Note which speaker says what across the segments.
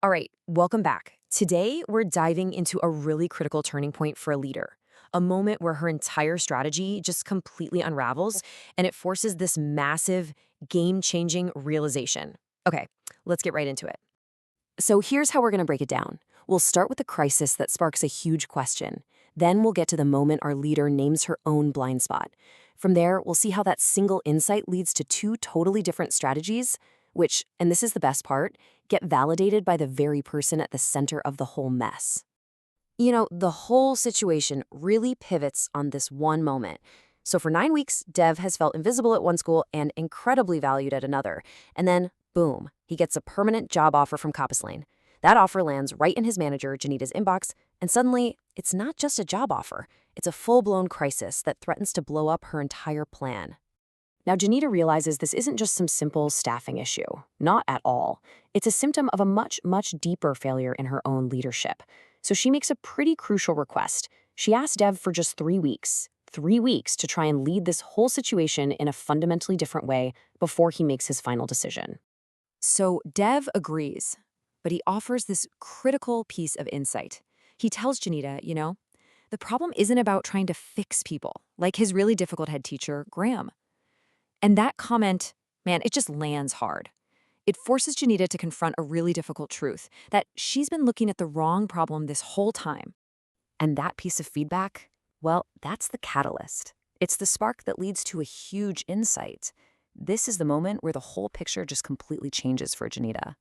Speaker 1: All right, welcome back. Today, we're diving into a really critical turning point for a leader, a moment where her entire strategy just completely unravels and it forces this massive, game changing realization. Okay, let's get right into it. So, here's how we're going to break it down. We'll start with a crisis that sparks a huge question. Then, we'll get to the moment our leader names her own blind spot. From there, we'll see how that single insight leads to two totally different strategies, which, and this is the best part, get validated by the very person at the center of the whole mess. The whole situation really pivots on this one moment. So for 9 weeks, Dev has felt invisible at one school and incredibly valued at another. And then, boom, he gets a permanent job offer from Coppice Lane. That offer lands right in his manager, Janita's inbox, and suddenly, it's not just a job offer. It's a full-blown crisis that threatens to blow up her entire plan. Now, Janita realizes this isn't just some simple staffing issue. Not at all. It's a symptom of a much, much deeper failure in her own leadership. So she makes a pretty crucial request. She asks Dev for just 3 weeks. 3 weeks to try and lead this whole situation in a fundamentally different way before he makes his final decision. So Dev agrees, but he offers this critical piece of insight. He tells Janita, the problem isn't about trying to fix people, like his really difficult head teacher, Graham. And that comment, man, it just lands hard. It forces Janita to confront a really difficult truth, that she's been looking at the wrong problem this whole time. And that piece of feedback, well, that's the catalyst. It's the spark that leads to a huge insight. This is the moment where the whole picture just completely changes for Janita.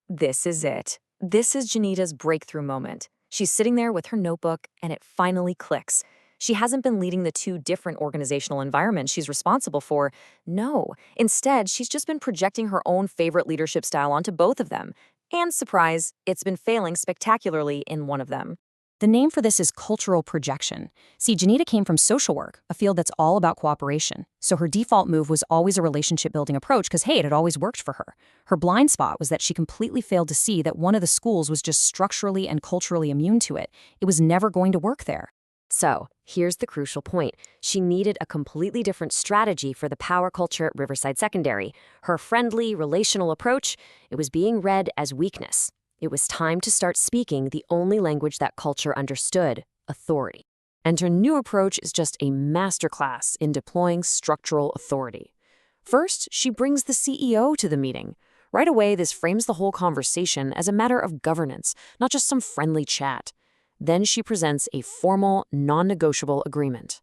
Speaker 1: This is it. This is Janita's breakthrough moment. She's sitting there with her notebook, and it finally clicks. She hasn't been leading the two different organizational environments she's responsible for. No, instead, she's just been projecting her own favorite leadership style onto both of them. And surprise, it's been failing spectacularly in one of them. The name for this is cultural projection. See, Janita came from social work, a field that's all about cooperation. So her default move was always a relationship-building approach because, hey, it had always worked for her. Her blind spot was that she completely failed to see that one of the schools was just structurally and culturally immune to it. It was never going to work there. So, here's the crucial point. She needed a completely different strategy for the power culture at Riverside Secondary. Her friendly, relational approach, it was being read as weakness. It was time to start speaking the only language that culture understood, authority. And her new approach is just a masterclass in deploying structural authority. First, she brings the CEO to the meeting. Right away, this frames the whole conversation as a matter of governance, not just some friendly chat. Then she presents a formal, non-negotiable agreement.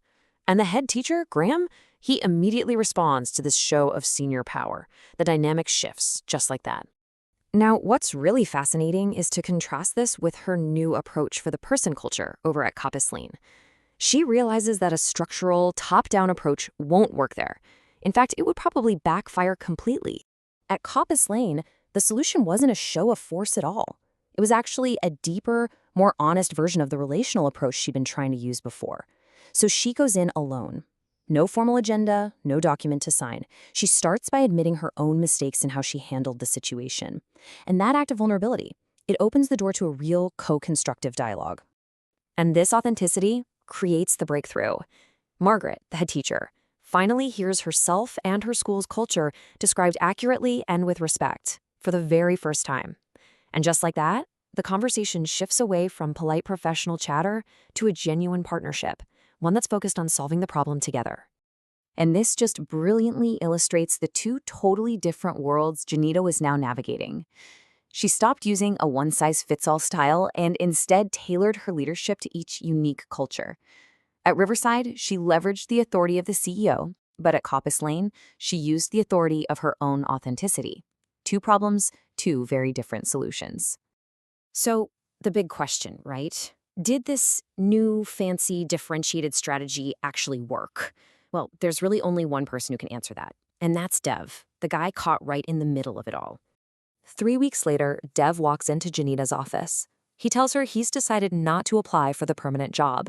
Speaker 1: And the head teacher, Graham, he immediately responds to this show of senior power. The dynamic shifts, just like that. Now, what's really fascinating is to contrast this with her new approach for the person culture over at Coppice Lane. She realizes that a structural, top-down approach won't work there. In fact, it would probably backfire completely. At Coppice Lane, the solution wasn't a show of force at all. It was actually a deeper, more honest version of the relational approach she'd been trying to use before. So she goes in alone. No formal agenda, no document to sign. She starts by admitting her own mistakes in how she handled the situation. And that act of vulnerability, it opens the door to a real co-constructive dialogue. And this authenticity creates the breakthrough. Margaret, the head teacher, finally hears herself and her school's culture described accurately and with respect for the very first time. And just like that, the conversation shifts away from polite professional chatter to a genuine partnership, one that's focused on solving the problem together. And this just brilliantly illustrates the two totally different worlds Janita was now navigating. She stopped using a one-size-fits-all style and instead tailored her leadership to each unique culture. At Riverside, she leveraged the authority of the CEO, but at Coppice Lane, she used the authority of her own authenticity. Two problems, two very different solutions. So, the big question, right? Did this new, fancy, differentiated strategy actually work? Well, there's really only one person who can answer that, and that's Dev, the guy caught right in the middle of it all. 3 weeks later, Dev walks into Janita's office. He tells her he's decided not to apply for the permanent job,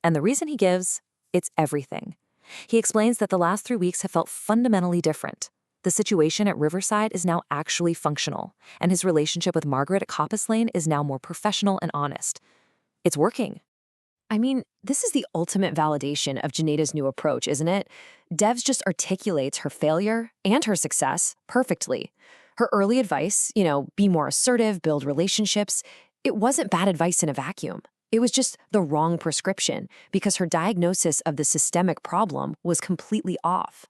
Speaker 1: and the reason he gives, it's everything. He explains that the last 3 weeks have felt fundamentally different. The situation at Riverside is now actually functional, and his relationship with Margaret at Coppice Lane is now more professional and honest. It's working. I mean, this is the ultimate validation of Janita's new approach, isn't it? Devs just articulates her failure and her success perfectly. Her early advice, be more assertive, build relationships, it wasn't bad advice in a vacuum. It was just the wrong prescription because her diagnosis of the systemic problem was completely off.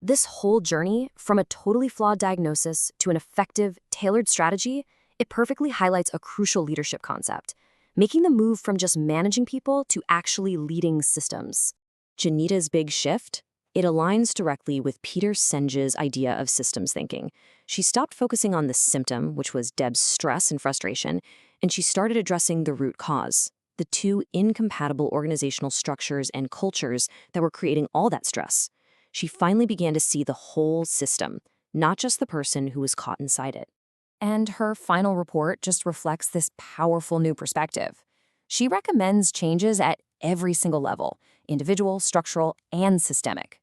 Speaker 1: This whole journey, from a totally flawed diagnosis to an effective, tailored strategy, it perfectly highlights a crucial leadership concept, making the move from just managing people to actually leading systems. Janita's big shift? It aligns directly with Peter Senge's idea of systems thinking. She stopped focusing on the symptom, which was Deb's stress and frustration, and she started addressing the root cause, the two incompatible organizational structures and cultures that were creating all that stress. She finally began to see the whole system, not just the person who was caught inside it. And her final report just reflects this powerful new perspective. She recommends changes at every single level, individual, structural, and systemic.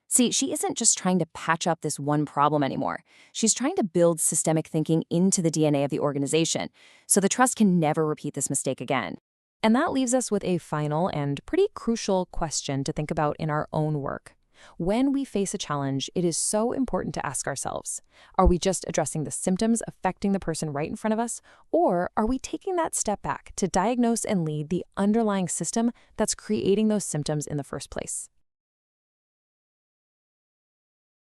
Speaker 1: See, she isn't just trying to patch up this one problem anymore. She's trying to build systemic thinking into the DNA of the organization, so the trust can never repeat this mistake again. And that leaves us with a final and pretty crucial question to think about in our own work. When we face a challenge, it is so important to ask ourselves, are we just addressing the symptoms affecting the person right in front of us, or are we taking that step back to diagnose and lead the underlying system that's creating those symptoms in the first place?